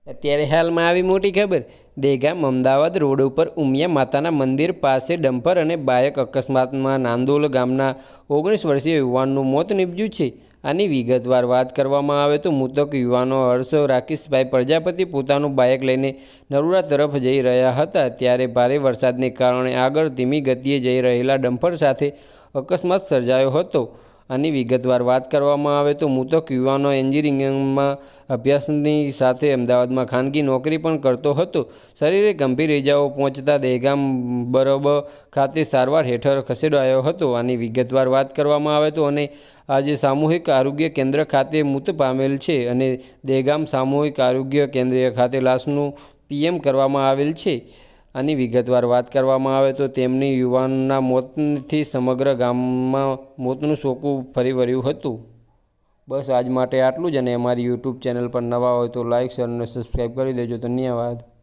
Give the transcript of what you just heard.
અત્યારે હાલમાં આવી મોટી ખબર, દહેગામ અમદાવાદ રોડ ઉપર ઉમિયા માતાના મંદિર પાસે ડમ્પર અને બાઇક અકસ્માતમાં નાંદોલ ગામના 19 વર્ષીય યુવાનનું મોત નીપજ્યું છે. આની વિગતવાર વાત કરવામાં આવે તો મૃતક યુવાનો હર્ષ રાકેશભાઈ પ્રજાપતિ પોતાનું બાઇક લઈને નરોડા તરફ જઈ રહ્યા હતા, ત્યારે ભારે વરસાદને કારણે આગળ ધીમી ગતિએ જઈ રહેલા ડમ્પર સાથે અકસ્માત સર્જાયો હતો. આની વિગતવાર વાત કરવામાં આવે તો મૃતક યુવાનો એન્જિનિયરિંગમાં અભ્યાસની સાથે અમદાવાદમાં ખાનગી નોકરી પણ કરતો હતો. શરીરે ગંભીર ઇજાઓ પહોંચતા દહેગામ બરબ ખાતે સારવાર હેઠળ ખસેડાયો હતો. આની વિગતવાર વાત કરવામાં આવે તો અને આજે સામૂહિક આરોગ્ય કેન્દ્ર ખાતે મૃત પામેલ છે અને દહેગામ સામૂહિક આરોગ્ય કેન્દ્ર ખાતે લાશનું પીએમ કરવામાં આવેલ છે. આની વિગતવાર વાત કરવામાં આવે તો તેમની યુવાનના મોતથી સમગ્ર ગામમાં મોતનું શોકું ફરી વળ્યું હતું. બસ આજ માટે આટલું જ, અને અમારી યુટ્યુબ ચેનલ પર નવા હોય તો લાઇક, શેર અને સબસ્ક્રાઈબ કરી દેજો. ધન્યવાદ.